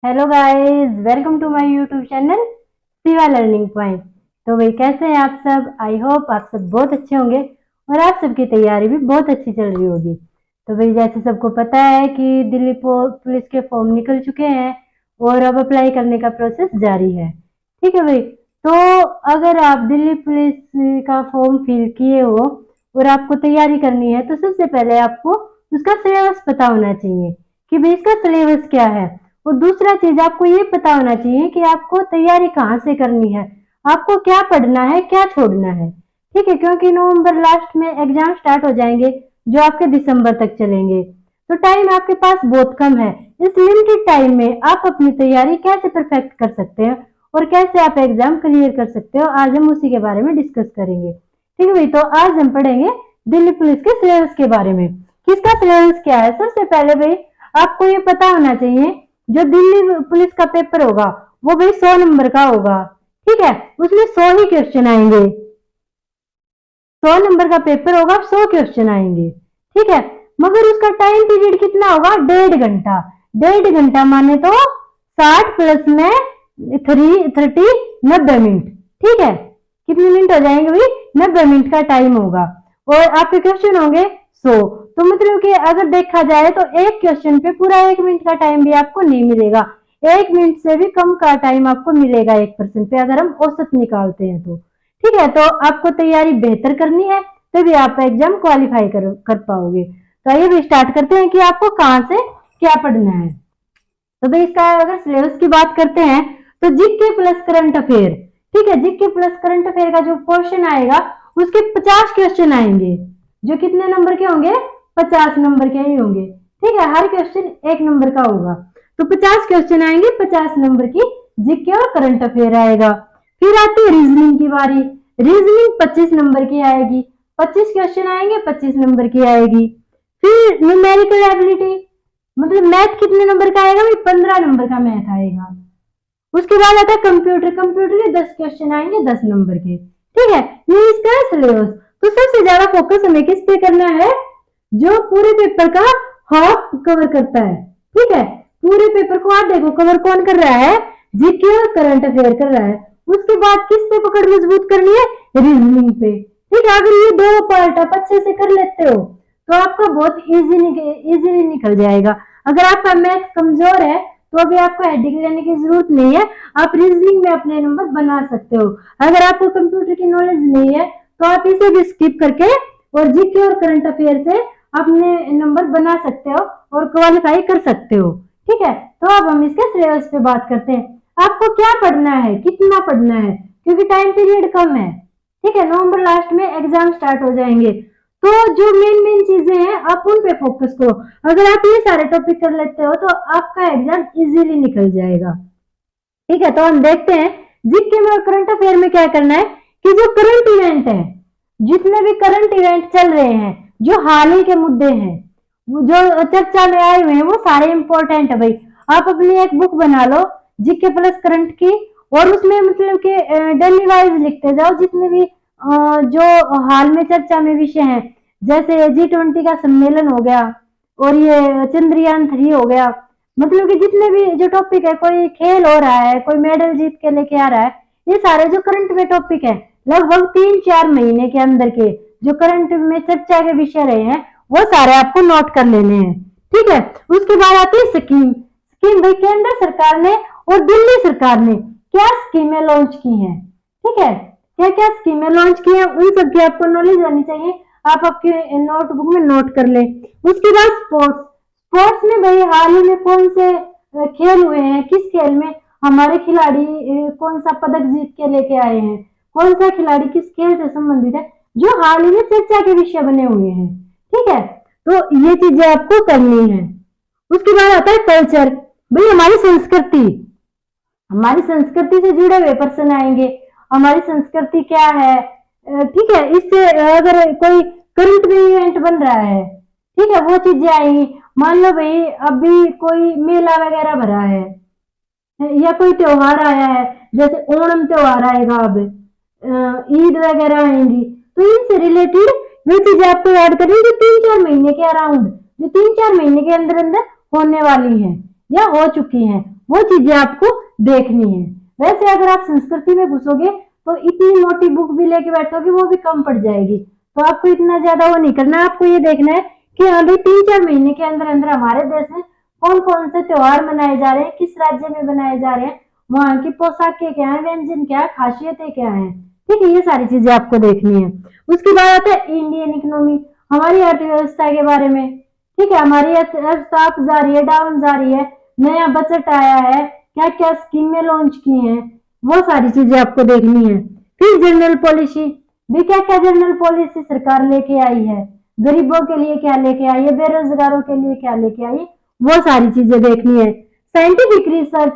Hello guys, welcome to my YouTube channel Shiva learning point. तो भाई कैसे हैं आप सब? आई होप आप सब बहुत अच्छे होंगे और आप सबकी तैयारी भी बहुत अच्छी चल रही होगी। तो भाई जैसे सबको पता है कि दिल्ली पुलिस के फॉर्म निकल चुके हैं और अब अप्लाई करने का प्रोसेस जारी है। ठीक है भाई। तो अगर आप दिल्ली पुलिस का फॉर्म फिल किए हो और आपको तैयारी करनी है तो सबसे पहले आपको उसका सिलेबस पता होना चाहिए कि भाई इसका सिलेबस क्या है। और दूसरा चीज आपको ये पता होना चाहिए कि आपको तैयारी कहाँ से करनी है, आपको क्या पढ़ना है, क्या छोड़ना है। ठीक है, क्योंकि नवंबर लास्ट में एग्जाम स्टार्ट हो जाएंगे जो आपके दिसंबर तक चलेंगे। तो टाइम आपके पास बहुत कम है। इस लिमिटेड टाइम में आप अपनी तैयारी कैसे परफेक्ट कर सकते हैं और कैसे आप एग्जाम क्लियर कर सकते हो, आज हम उसी के बारे में डिस्कस करेंगे। ठीक है भाई, तो आज हम पढ़ेंगे दिल्ली पुलिस के सिलेबस के बारे में। किसका सिलेबस क्या है? सबसे पहले भाई आपको ये पता होना चाहिए जो दिल्ली पुलिस का पेपर होगा वो भाई 100 नंबर का होगा। ठीक है, उसमें 100 ही क्वेश्चन आएंगे। 100 नंबर का पेपर होगा, 100 क्वेश्चन आएंगे। ठीक है, मगर उसका टाइम पीरियड कितना होगा? 1.5 घंटा। 1.5 घंटा माने तो 60 प्लस में 90 मिनट। ठीक है, कितने मिनट हो जाएंगे भाई? 90 मिनट का टाइम होगा और आपके क्वेश्चन होंगे 100। तो मतलब कि अगर देखा जाए तो एक क्वेश्चन पे पूरा 1 मिनट का टाइम भी आपको नहीं मिलेगा। 1 मिनट से भी कम का टाइम आपको मिलेगा 1% पे, अगर हम औसत निकालते हैं तो। ठीक है, तो आपको तैयारी बेहतर करनी है तभी आप एग्जाम क्वालिफाई कर पाओगे। तो आइए भी स्टार्ट करते हैं कि आपको कहाँ से क्या पढ़ना है। तो भाई इसका अगर सिलेबस की बात करते हैं तो जीके प्लस करंट अफेयर। ठीक है, जीके प्लस करंट अफेयर का जो क्वेश्चन आएगा उसके 50 क्वेश्चन आएंगे जो कितने नंबर के होंगे? 50 नंबर के ही होंगे। ठीक है, हर क्वेश्चन 1 नंबर का होगा। तो 50 क्वेश्चन आएंगे, 50 नंबर की जीके और करंट अफेयर आएगा। फिर आती है रीजनिंग की बारी। रीजनिंग 25 नंबर की आएगी। 25 क्वेश्चन आएंगे, 25 नंबर की आएगी। फिर न्यूमेरिकल एबिलिटी, मतलब मैथ कितने नंबर का आएगा भाई? 15 नंबर का मैथ आएगा। उसके बाद आता है कंप्यूटर। कंप्यूटर के 10 क्वेश्चन आएंगे, 10 नंबर के। ठीक है, ये इसका है सिलेबस। तो सबसे ज्यादा फोकस हमें किस पे करना है? जो पूरे पेपर का हाफ कवर करता है। ठीक है, पूरे पेपर को आप देखो कवर कौन कर रहा है? जीके और करंट अफेयर कर रहा है। उसके बाद किस पे पकड़ मजबूत करनी है? रीजनिंग पे। ठीक है, अगर ये दो पार्ट आप अच्छे से कर लेते हो तो आपका बहुत इजीली निकल जाएगा। अगर आपका मैथ कमजोर है तो अभी आपको हेडिंग लेने की जरूरत नहीं है, आप रीजनिंग में अपने नंबर बना सकते हो। अगर आपको कंप्यूटर की नॉलेज नहीं है तो आप इसे भी स्किप करके और जीके और करंट अफेयर से अपने नंबर बना सकते हो और क्वालिफाई कर सकते हो। ठीक है, तो अब हम इसके सिलेबस पे बात करते हैं। आपको क्या पढ़ना है, कितना पढ़ना है, क्योंकि टाइम पीरियड कम है। ठीक है, नवंबर लास्ट में एग्जाम स्टार्ट हो जाएंगे। तो जो मेन मेन चीजें हैं आप उन पे फोकस करो। अगर आप ये सारे टॉपिक कर लेते हो तो आपका एग्जाम इजीली निकल जाएगा। ठीक है, तो हम देखते हैं जीके में और करंट अफेयर में क्या करना है कि जो करंट इवेंट है, जितने भी करंट इवेंट चल रहे हैं, जो हाल ही के मुद्दे हैं, जो चर्चा में आए हुए हैं, वो सारे इंपॉर्टेंट है भाई। आप अपनी एक बुक बना लो जीके प्लस करंट की और उसमें मतलब कि डेली वाइज लिखते जाओ जितने भी जो हाल में चर्चा में विषय हैं। जैसे G20 का सम्मेलन हो गया और ये चंद्रयान 3 हो गया। मतलब कि जितने भी जो टॉपिक है, कोई खेल हो रहा है, कोई मेडल जीत के लेके आ रहा है, ये सारे जो करंट में टॉपिक है लगभग 3-4 महीने के अंदर के जो करंट में चर्चा के विषय रहे हैं वो सारे आपको नोट कर लेने हैं। ठीक है, उसके बाद आती है स्कीम। स्कीम भाई केंद्र सरकार ने और दिल्ली सरकार ने क्या स्कीमें लॉन्च की हैं। ठीक है, क्या क्या स्कीमें लॉन्च की हैं उन सब की आपको नॉलेज होनी चाहिए। आप आपके नोटबुक में नोट कर ले। उसके बाद स्पोर्ट्स। स्पोर्ट्स में भाई हाल ही में कौन से खेल हुए हैं, किस खेल में हमारे खिलाड़ी कौन सा पदक जीत के लेके आए हैं, कौन सा खिलाड़ी किस खेल से संबंधित है, जो हाल ही में चर्चा के विषय बने हुए हैं। ठीक है, तो ये चीजें आपको करनी है। उसके बाद आता है कल्चर। भाई हमारी संस्कृति, हमारी संस्कृति से जुड़े हुए पर्सन आएंगे। हमारी संस्कृति क्या है? ठीक है, इससे अगर कोई करंट में इवेंट बन रहा है, ठीक है, वो चीजें आएंगी। मान लो भाई अभी कोई मेला वगैरह भरा है या कोई त्योहार आया है, जैसे ओणम त्योहार आएगा, अब ईद वगैरह आएंगी, तो इनसे रिलेटेड ये चीजें आपको याद करनी जो 3-4 महीने के अराउंड, जो 3-4 महीने के अंदर अंदर होने वाली है। या हो चुकी हैं, वो चीजें आपको देखनी है। वैसे अगर आप संस्कृति में घुसोगे तो इतनी मोटी बुक भी लेके बैठोगे वो भी कम पड़ जाएगी, तो आपको इतना ज्यादा वो नहीं करना। आपको ये देखना है कि अभी 3-4 महीने के अंदर अंदर हमारे देश में कौन कौन से त्योहार मनाए जा रहे हैं, किस राज्य में बनाए जा रहे हैं, वहां की पोशाक के क्या है, व्यंजन क्या है, खासियतें क्या है। ठीक है, ये सारी चीजें आपको देखनी है। उसके बाद आता है इंडियन इकोनॉमी, हमारी अर्थव्यवस्था के बारे में। ठीक है, हमारी अर्थव्यवस्था अप जा रही है, डाउन जा रही है, नया बजट आया है, क्या क्या स्कीमें लॉन्च की हैं, वो सारी चीजें आपको देखनी है। फिर जनरल पॉलिसी भी, क्या क्या जनरल पॉलिसी सरकार लेके आई है, गरीबों के लिए क्या लेके आई है, बेरोजगारों के लिए क्या लेके आई है, वो सारी चीजें देखनी है। साइंटिफिक रिसर्च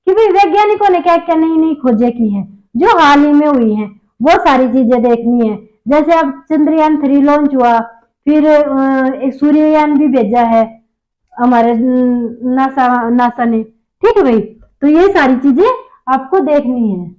कि भाई वैज्ञानिकों ने क्या क्या नई नई खोजें की हैं जो हाल ही में हुई हैं, वो सारी चीजें देखनी है। जैसे अब चंद्रयान 3 लॉन्च हुआ, फिर एक सूर्ययान भी भेजा है हमारे नासा नासा ने। ठीक है भाई, तो ये सारी चीजें आपको देखनी है।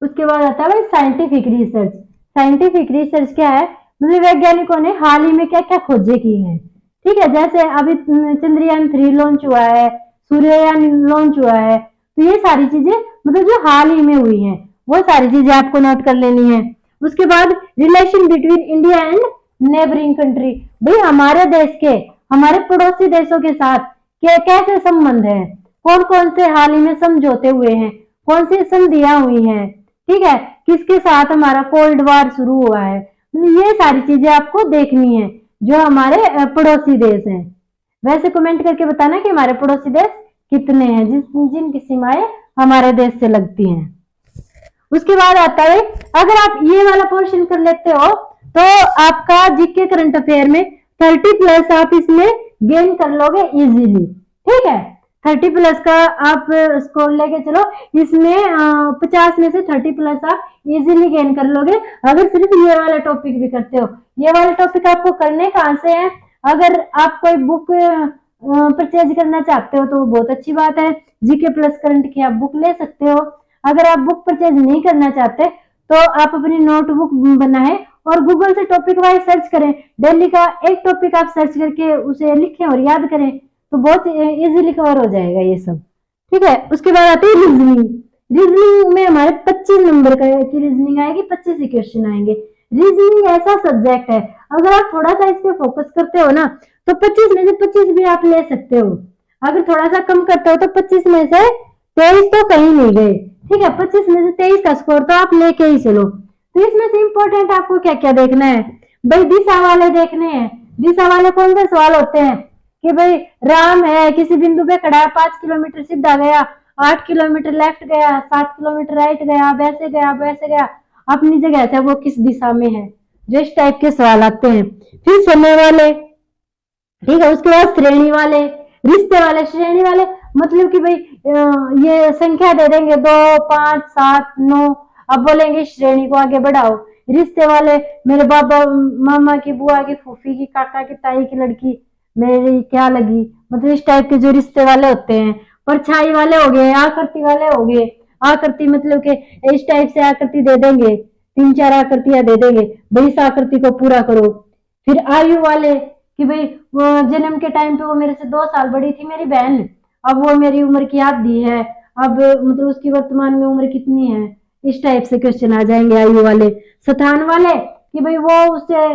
उसके बाद आता है भाई साइंटिफिक रिसर्च। साइंटिफिक रिसर्च क्या है, मतलब वैज्ञानिकों ने हाल ही में क्या क्या खोजें की हैं। ठीक है, जैसे अभी चंद्रयान 3 लॉन्च हुआ है, सूर्ययान लॉन्च हुआ है, तो ये सारी चीजें मतलब जो हाल ही में हुई हैं, वो सारी चीजें आपको नोट कर लेनी है। उसके बाद relation between India and neighbouring country, भाई हमारे देश के हमारे पड़ोसी देशों के साथ कैसे संबंध है, कौन कौन से हाल ही में समझौते हुए हैं, कौन सी संधियां हुई हैं। ठीक है, किसके साथ हमारा कोल्ड वार शुरू हुआ है, ये सारी चीजें आपको देखनी है जो हमारे पड़ोसी देश हैं। वैसे कमेंट करके बताना कि हमारे पड़ोसी देश कितने हैं जिनकी सीमाएं हमारे देश से लगती हैं। उसके बाद आता है, अगर आप ये वाला पोर्शन कर लेते हो तो आपका जीके करंट अफेयर में 30+ आप इसमें गेन कर लोगे इजीली। ठीक है, 30+ का आप स्कोर लेके चलो, इसमें 50 में से 30+ आप इजीली गेन कर लोगे अगर सिर्फ ये वाला टॉपिक भी करते हो। ये वाला टॉपिक आपको करने कहाँ से है, अगर आप कोई बुक परचेज करना चाहते हो तो बहुत अच्छी बात है, जीके प्लस करंट की आप बुक ले सकते हो। अगर आप बुक परचेज नहीं करना चाहते तो आप अपनी नोटबुक बनाएं और गूगल से टॉपिक वाइज सर्च करें, डेली का एक टॉपिक आप सर्च करके उसे लिखें और याद करें, तो बहुत इजीली कवर हो जाएगा ये सब। ठीक है, उसके बाद आती है रीजनिंग। रीजनिंग में हमारे 25 नंबर की रीजनिंग आएगी, 25 ही क्वेश्चन आएंगे। रीजनिंग ऐसा सब्जेक्ट है, अगर आप थोड़ा सा इस पे फोकस करते हो ना तो 25 में से 25 भी आप ले सकते हो। अगर थोड़ा सा कम करते हो तो 25 में से 23 तो कहीं नहीं गए। ठीक है, 25 में से 23 का स्कोर तो आप लेके ही चलो। तो इसमें से इंपॉर्टेंट आपको क्या क्या देखना है, भाई दिशा वाले देखने हैं। दिशा वाले कौन से सवाल होते हैं कि भाई राम है, किसी बिंदु पे खड़ा है, 5 किलोमीटर सीधा गया, 8 किलोमीटर लेफ्ट गया, 7 किलोमीटर राइट गया, वैसे गया वैसे गया, अपनी जगह से वो किस दिशा में है, जो इस टाइप के सवाल आते हैं। फिर समय वाले, ठीक है, उसके बाद श्रेणी वाले, रिश्ते वाले। श्रेणी वाले मतलब कि भाई ये संख्या दे देंगे 2, 5, 7, 9, अब बोलेंगे श्रेणी को आगे बढ़ाओ। रिश्ते वाले, मेरे बाबा मामा की, बुआ की, फूफी की, काका की, ताई की लड़की मेरी क्या लगी, मतलब इस टाइप के जो रिश्ते वाले होते हैं। परछाई वाले हो गए, आकृति वाले हो गए। आकृति मतलब के इस टाइप से आकृति दे देंगे, 3-4 आकृतियां दे देंगे, भाई इस आकृति को पूरा करो। फिर आयु वाले कि भाई जन्म के टाइम पे वो मेरे से 2 साल बड़ी थी मेरी बहन, अब वो मेरी उम्र की आधी है, अब मतलब उसकी वर्तमान में उम्र कितनी है, इस टाइप से क्वेश्चन आ जाएंगे आयु वाले। स्थान वाले कि भाई वो उससे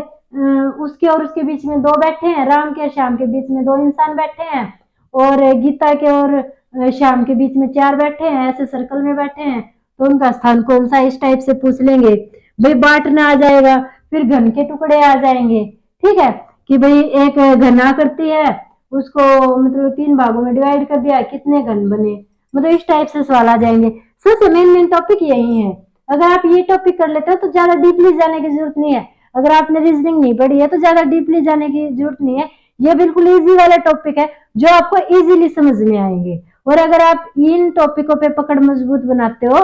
उसके और उसके बीच में 2 बैठे हैं, राम के श्याम के बीच में 2 इंसान बैठे हैं, और गीता के और श्याम के बीच में 4 बैठे हैं, ऐसे सर्कल में बैठे हैं, तो उनका स्थान कौन सा, इस टाइप से पूछ लेंगे। भाई बांटना आ जाएगा, फिर घन के टुकड़े आ जाएंगे। ठीक है, कि भाई एक घन आकृति है, उसको मतलब 3 भागों में डिवाइड कर दिया, कितने घन बने, मतलब इस टाइप से सवाल आ जाएंगे। सबसे मेन टॉपिक यही है। अगर आप ये टॉपिक कर लेते हो तो ज्यादा डीपली जाने की जरूरत नहीं है। अगर आपने रीजनिंग नहीं पढ़ी है तो ज्यादा डीपली जाने की जरूरत नहीं है। ये बिल्कुल इजी वाला टॉपिक है जो आपको इजीली समझ में आएंगे। और अगर आप इन टॉपिकों पे पकड़ मजबूत बनाते हो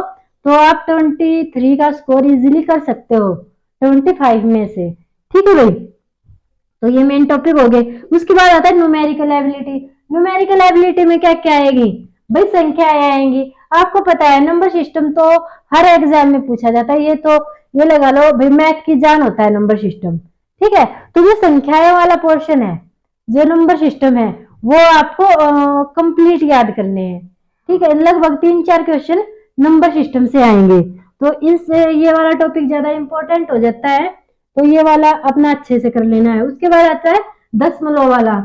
तो आप 23 का स्कोर इजीली कर सकते हो 25 में से। ठीक है भाई। तो ये मेन टॉपिक हो गए। उसके बाद आता है न्यूमेरिकल एबिलिटी। न्यूमेरिकल एबिलिटी में क्या क्या आएगी भाई, संख्याएं आएंगी। आपको पता है नंबर सिस्टम तो हर एग्जाम में पूछा जाता है, ये तो ये लगा लो भाई मैथ की जान होता है नंबर सिस्टम, ठीक है। तो ये संख्याएं वाला पोर्शन है, जो नंबर सिस्टम है वो आपको कंप्लीट याद करने हैं, ठीक है। लगभग 3-4 क्वेश्चन नंबर सिस्टम से आएंगे, तो इस ये वाला टॉपिक ज्यादा इंपॉर्टेंट हो जाता है, तो ये वाला अपना अच्छे से कर लेना है। उसके बाद आता है दशमलव वाला।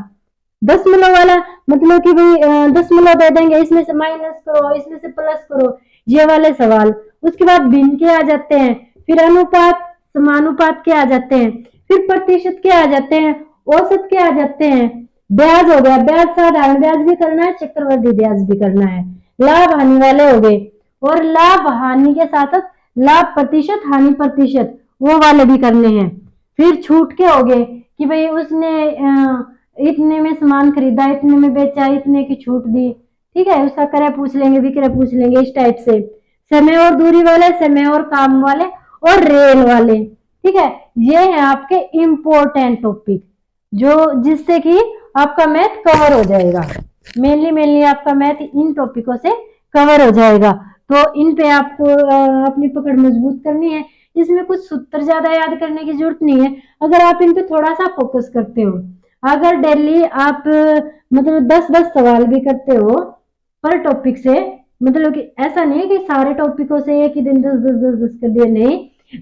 दशमलव वाला मतलब कि भाई दशमलव दे देंगे, इसमें से माइनस करो, इसमें से प्लस करो, ये वाले सवाल। उसके बाद भिन्न के आ जाते हैं, फिर अनुपात समानुपात के आ जाते हैं, फिर प्रतिशत के आ जाते हैं, औसत के आ जाते हैं, ब्याज हो गया, ब्याज साधारण ब्याज भी करना है, चक्रवृद्धि ब्याज भी करना है, लाभ हानि वाले हो गए, और लाभ हानि के साथ लाभ प्रतिशत हानि प्रतिशत वो वाले भी करने हैं। फिर छूट के हो गए कि भाई उसने इतने में सामान खरीदा, इतने में बेचा, इतने की छूट दी, ठीक है। उसका क्रय पूछ लेंगे, विक्रय पूछ लेंगे, इस टाइप से। समय और दूरी वाले, समय और काम वाले, और रेल वाले, ठीक है। ये है आपके इम्पोर्टेंट टॉपिक, जो जिससे कि आपका मैथ कवर हो जाएगा। मेनली आपका मैथ इन टॉपिकों से कवर हो जाएगा। तो इन पे आपको अपनी पकड़ मजबूत करनी है। इसमें कुछ सूत्र ज्यादा याद करने की जरूरत नहीं है, अगर आप इन पे थोड़ा सा फोकस करते हो। अगर डेली आप मतलब 10-10 सवाल भी करते हो पर टॉपिक से, मतलब कि ऐसा नहीं है कि सारे टॉपिकों से एक ही दिन 10-10 कर दिया, नहीं।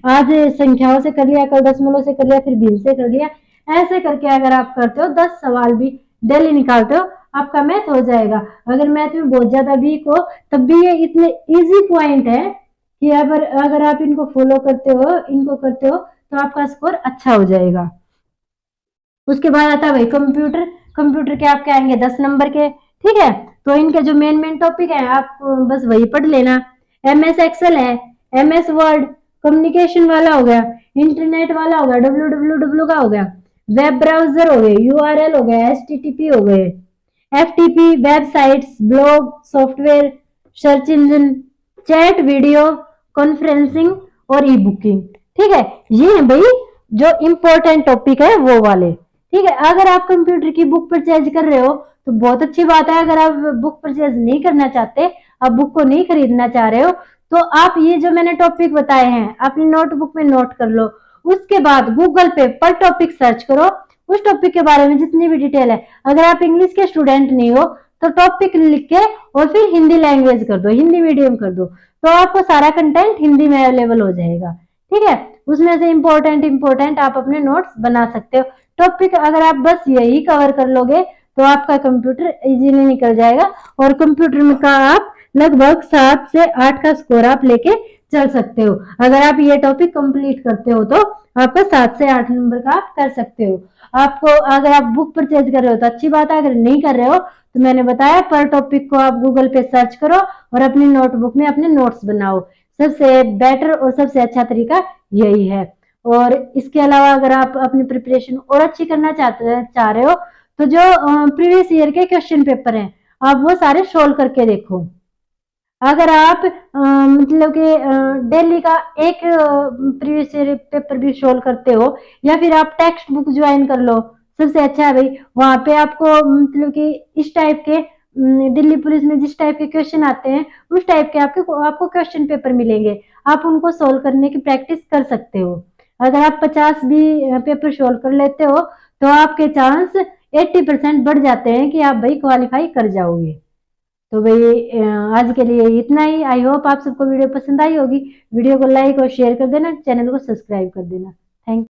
आज संख्याओं से कर लिया, कल दशमलव से कर लिया, फिर भिन्न से कर लिया, ऐसे करके अगर आप करते हो 10 सवाल भी डेली निकालते हो, आपका मैथ हो जाएगा। अगर मैथ में बहुत ज्यादा वीक हो तब भी ये इतने इजी पॉइंट है कि अगर आप इनको फॉलो करते हो, इनको करते हो, तो आपका स्कोर अच्छा हो जाएगा। उसके बाद आता है भाई कंप्यूटर। कंप्यूटर के आपके आएंगे 10 नंबर के, ठीक है। तो इनके जो मेन टॉपिक है आप बस वही पढ़ लेना। MS एक्सेल है, MS वर्ड, कम्युनिकेशन वाला हो गया, इंटरनेट वाला हो गया, www का हो गया, वेब ब्राउजर हो गए, URL हो गया, HTTP हो गए, FTP websites, blog, software, search engine, chat, video conferencing और ई बुकिंग, ठीक है। ये है भाई जो इंपॉर्टेंट टॉपिक है वो वाले, ठीक है। अगर आप कंप्यूटर की बुक परचेज कर रहे हो तो बहुत अच्छी बात है। अगर आप बुक परचेज नहीं करना चाहते, आप बुक को नहीं खरीदना चाह रहे हो, तो आप ये जो मैंने टॉपिक बताए हैं अपनी नोटबुक में नोट कर लो। उसके बाद गूगल पे पर टॉपिक सर्च करो, उस टॉपिक के बारे में जितनी भी डिटेल है। अगर आप इंग्लिश के स्टूडेंट नहीं हो तो टॉपिक लिख के और फिर हिंदी लैंग्वेज कर दो, हिंदी मीडियम कर दो, तो आपको सारा कंटेंट हिंदी में अवेलेबल हो जाएगा, ठीक है। उसमें से इंपॉर्टेंट आप अपने नोट्स बना सकते हो। टॉपिक अगर आप बस यही कवर कर लोगे तो आपका कंप्यूटर इजीली निकल जाएगा, और कंप्यूटर में का आप लगभग 7 से 8 का स्कोर आप लेके चल सकते हो। अगर आप ये टॉपिक कंप्लीट करते हो तो आपका 7 से 8 नंबर का आप कर सकते हो। आपको अगर आप बुक परचेज कर रहे हो तो अच्छी बात है, अगर नहीं कर रहे हो तो मैंने बताया पर टॉपिक को आप गूगल पे सर्च करो और अपनी नोटबुक में अपने नोट्स बनाओ। सबसे बेटर और सबसे अच्छा तरीका यही है। और इसके अलावा अगर आप अपनी प्रिपरेशन और अच्छी करना चाह रहे हो तो जो प्रीवियस ईयर के क्वेश्चन पेपर हैं आप वो सारे सोल्व करके देखो। अगर आप मतलब कि डेली का एक प्रीवियस ईयर पेपर भी सोल्व करते हो, या फिर आप टेक्स्ट बुक ज्वाइन कर लो, सबसे अच्छा है भाई। वहां पे आपको मतलब कि इस टाइप के दिल्ली पुलिस में जिस टाइप के क्वेश्चन आते हैं उस टाइप के आपको क्वेश्चन पेपर मिलेंगे, आप उनको सोल्व करने की प्रैक्टिस कर सकते हो। अगर आप 50 भी पेपर सोल्व कर लेते हो तो आपके चांस 80% बढ़ जाते हैं कि आप भाई क्वालिफाई कर जाओगे। तो भाई आज के लिए इतना ही। आई होप आप सबको वीडियो पसंद आई होगी। वीडियो को लाइक और शेयर कर देना, चैनल को सब्सक्राइब कर देना।